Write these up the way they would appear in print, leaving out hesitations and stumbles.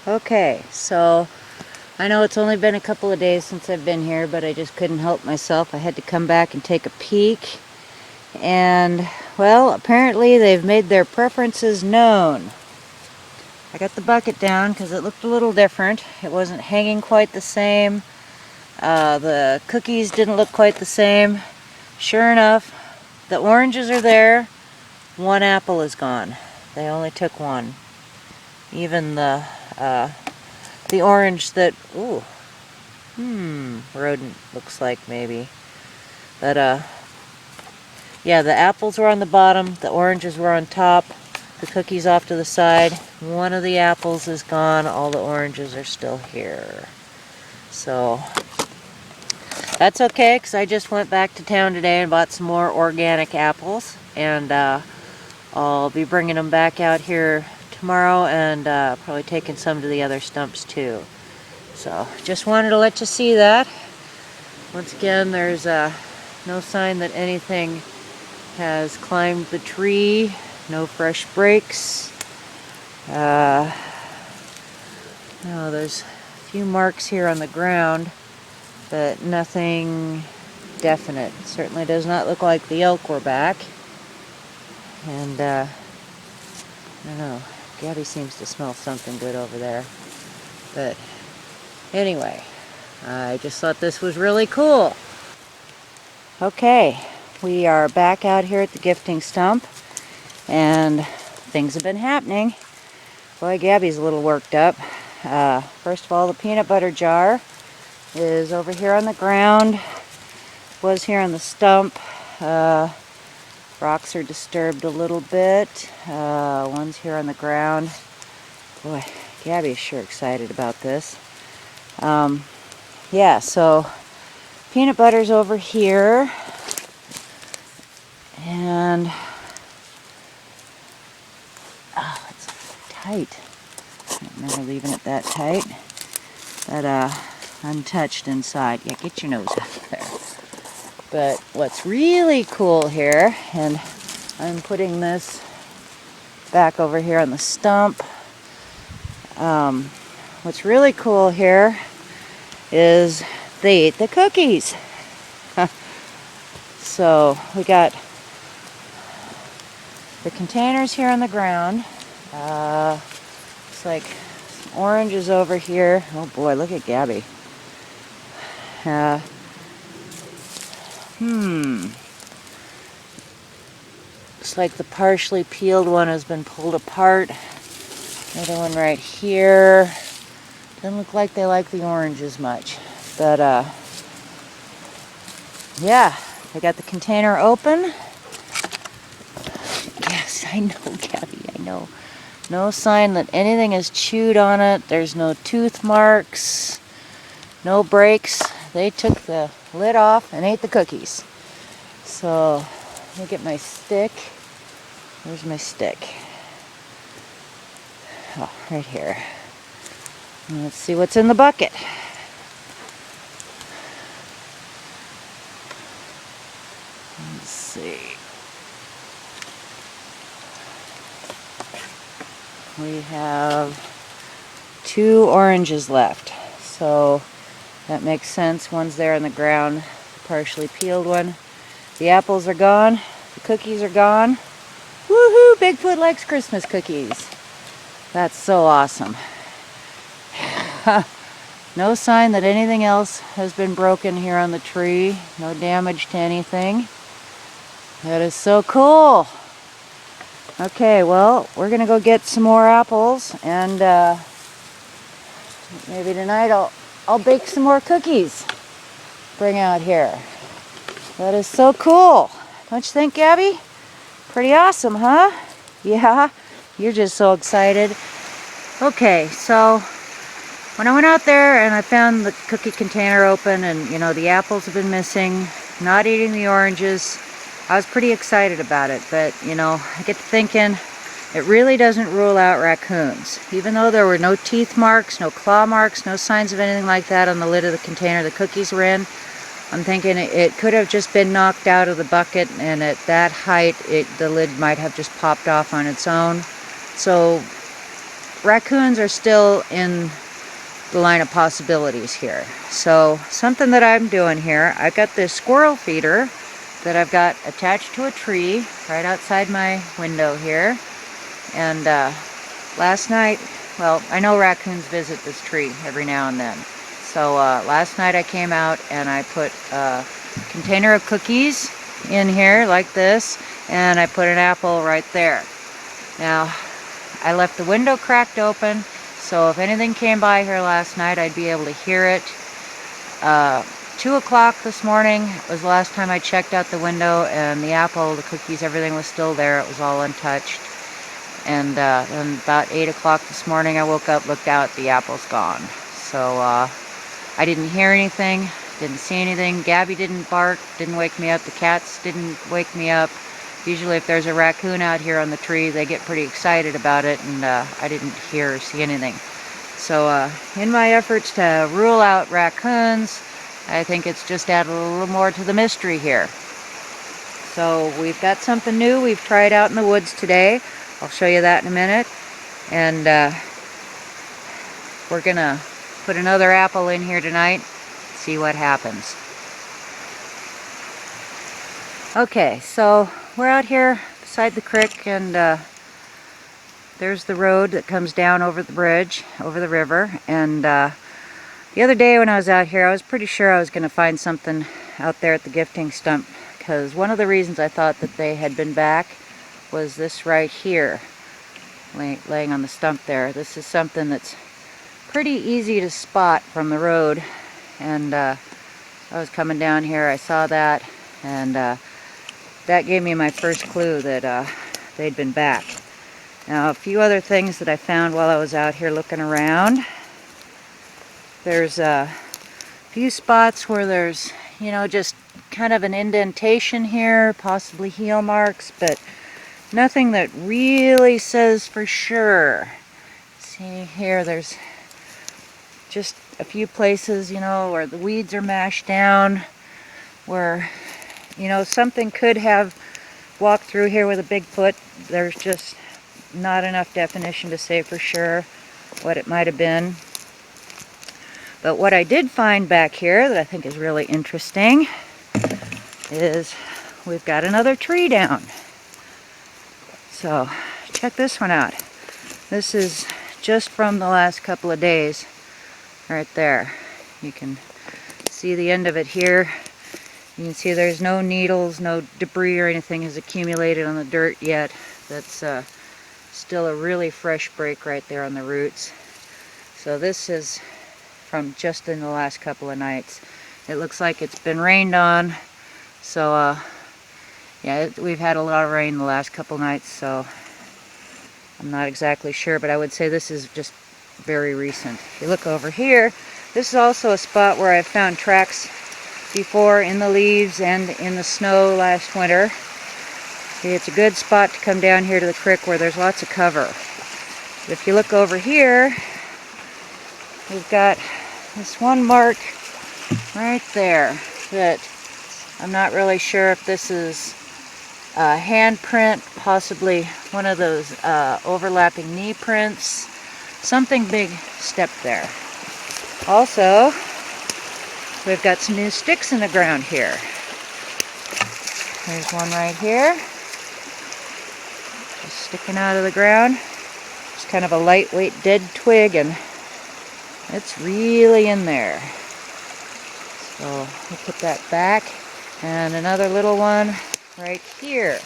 Okay, so I know it's only been a couple of days since I've been here, but I just couldn't help myself. I had to come back and take a peek. And, well, apparently they've made their preferences known. I got the bucket down because it looked a little different. It wasn't hanging quite the same. The cookies didn't look quite the same. Sure enough, the oranges are there. One apple is gone. They only took one. Even the orange that, rodent looks like maybe. But, yeah, the apples were on the bottom, the oranges were on top, the cookies off to the side. One of the apples is gone, all the oranges are still here. So, that's okay, because I just went back to town today and bought some more organic apples. And I'll be bringing them back out here tomorrow and probably taking some to the other stumps too. So, just wanted to let you see that. Once again, there's no sign that anything has climbed the tree. No fresh breaks. No, there's a few marks here on the ground, but nothing definite. Certainly does not look like the elk were back. And I don't know, Gabby seems to smell something good over there. But anyway, I just thought this was really cool. Okay, we are back out here at the gifting stump, and things have been happening. Boy, Gabby's a little worked up. First of all, the peanut butter jar is over here on the ground. Was here on the stump. Rocks are disturbed a little bit. One's here on the ground. Boy, Gabby's sure excited about this. Yeah, so peanut butter's over here. And it's tight. I'm never leaving it that tight. But untouched inside. Yeah, get your nose out there. But what's really cool here, and I'm putting this back over here on the stump. What's really cool here is they ate the cookies. So we got the containers here on the ground. Looks like some oranges over here. Oh boy, look at Gabby. Looks like the partially peeled one has been pulled apart. Another one right here. Doesn't look like they like the oranges much. But yeah, I got the container open. Yes, I know, Gabby, I know. No sign that anything is chewed on it. There's no tooth marks, no breaks. They took the lid off and ate the cookies. So, let me get my stick. Where's my stick? Oh, right here. Let's see what's in the bucket. Let's see. We have 2 oranges left. So that makes sense. One's there on the ground, the partially peeled one. The apples are gone. The cookies are gone. Woohoo! Bigfoot likes Christmas cookies. That's so awesome. No sign that anything else has been broken here on the tree. No damage to anything. That is so cool. Okay, well, we're gonna go get some more apples, and maybe tonight I'll bake some more cookies. Bring out here. That is so cool. Don't you think, Gabby? Pretty awesome, huh? Yeah, you're just so excited. Okay, so when I went out there and I found the cookie container open, and you know, the apples have been missing, not eating the oranges, I was pretty excited about it. But you know, I get to thinking, it really doesn't rule out raccoons. Even though there were no teeth marks, no claw marks, no signs of anything like that on the lid of the container the cookies were in, I'm thinking it could have just been knocked out of the bucket, and at that height the lid might have just popped off on its own. So raccoons are still in the line of possibilities here. So something that I'm doing here, I've got this squirrel feeder that I've got attached to a tree right outside my window here. And last night, well, I know raccoons visit this tree every now and then. So last night I came out and I put a container of cookies in here like this, and I put an apple right there. Now, I left the window cracked open, so if anything came by here last night, I'd be able to hear it. 2 o'clock this morning was the last time I checked out the window, and the apple, the cookies, everything was still there. It was all untouched. And then about 8 o'clock this morning, I woke up, looked out, the apple's gone. So I didn't hear anything, didn't see anything. Gabby didn't bark, didn't wake me up. The cats didn't wake me up. Usually if there's a raccoon out here on the tree, they get pretty excited about it, and I didn't hear or see anything. So in my efforts to rule out raccoons, I think it's just added a little more to the mystery here. So we've got something new we've tried out in the woods today. I'll show you that in a minute. And we're gonna put another apple in here tonight, see what happens. Okay, so we're out here beside the creek, and there's the road that comes down over the bridge, over the river. And the other day when I was out here, I was pretty sure I was going to find something out there at the gifting stump, because one of the reasons I thought that they had been back was this right here, laying on the stump there. This is something that's pretty easy to spot from the road, and I was coming down here, I saw that, and that gave me my first clue that they'd been back. Now, a few other things that I found while I was out here looking around. There's a few spots where there's, you know, just kind of an indentation here, possibly heel marks, but nothing that really says for sure. See here, there's just a few places, you know, where the weeds are mashed down, where, you know, something could have walked through here with a Bigfoot. There's just not enough definition to say for sure what it might have been. But what I did find back here that I think is really interesting is we've got another tree down. So check this one out. This is just from the last couple of days right there. You can see the end of it here. You can see there's no needles, no debris or anything has accumulated on the dirt yet. That's still a really fresh break right there on the roots. So this is from just in the last couple of nights. It looks like it's been rained on. So yeah, we've had a lot of rain the last couple nights, so I'm not exactly sure, but I would say this is just very recent. If you look over here, this is also a spot where I've found tracks before in the leaves and in the snow last winter. See, it's a good spot to come down here to the creek where there's lots of cover. But if you look over here, we've got this one mark right there that I'm not really sure if this is a handprint, possibly one of those overlapping knee prints. Something big stepped there. Also, we've got some new sticks in the ground here. There's one right here, just sticking out of the ground. It's kind of a lightweight dead twig, and it's really in there. So we'll put that back. And another little one right here.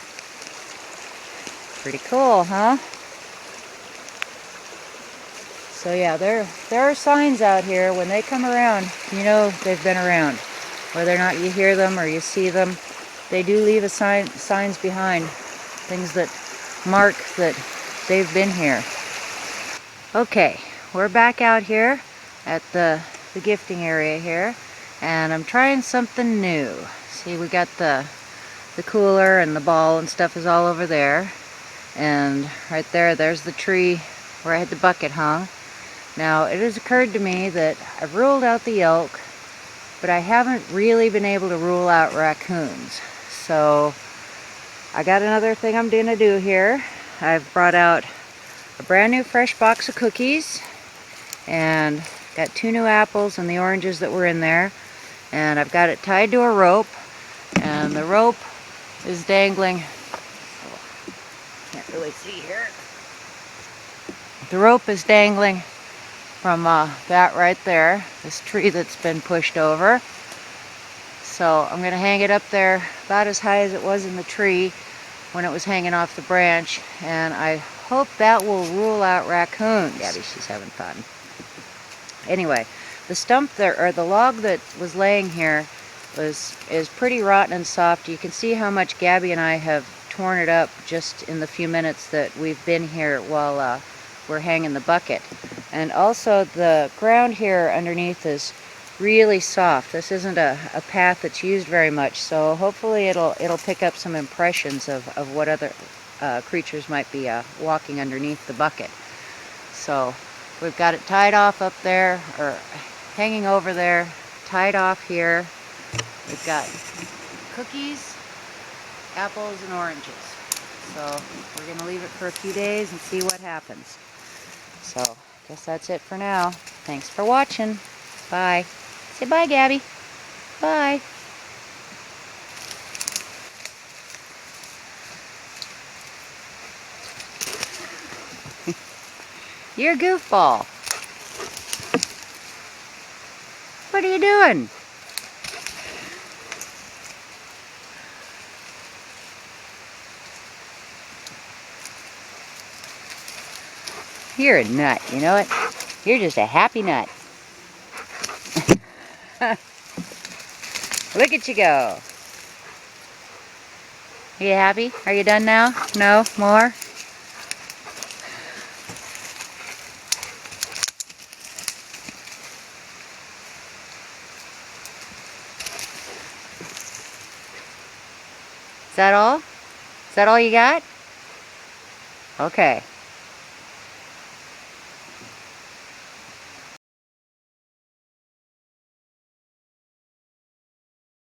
Pretty cool, huh? So yeah, there are signs out here. When they come around, you know they've been around. Whether or not you hear them or you see them, they do leave signs behind. Things that mark that they've been here. Okay, we're back out here at the gifting area here, and I'm trying something new. See, we got the cooler and the ball and stuff is all over there, and right there's the tree where I had the bucket hung. Now, it has occurred to me that I've ruled out the elk, but I haven't really been able to rule out raccoons. So I got another thing I'm going to do here. I've brought out a brand new fresh box of cookies, and got 2 new apples and the oranges that were in there, and I've got it tied to a rope, and the rope is dangling. Oh, can't really see here. The rope is dangling from that right there, this tree that's been pushed over. So I'm going to hang it up there about as high as it was in the tree when it was hanging off the branch, and I hope that will rule out raccoons. Gabby, she's having fun. Anyway, the stump there, or the log that was laying here, is pretty rotten and soft. You can see how much Gabby and I have torn it up just in the few minutes that we've been here while we're hanging the bucket. And also the ground here underneath is really soft. This isn't a path that's used very much, so hopefully it'll pick up some impressions of what other creatures might be walking underneath the bucket. So we've got it tied off up there, or hanging over there, tied off here. We've got cookies, apples, and oranges. So we're going to leave it for a few days and see what happens. So I guess that's it for now. Thanks for watching. Bye. Say bye, Gabby. Bye. You're a goofball. What are you doing? You're a nut, you know it? You're just a happy nut. Look at you go. Are you happy? Are you done now? No? More? Is that all? Is that all you got? Okay.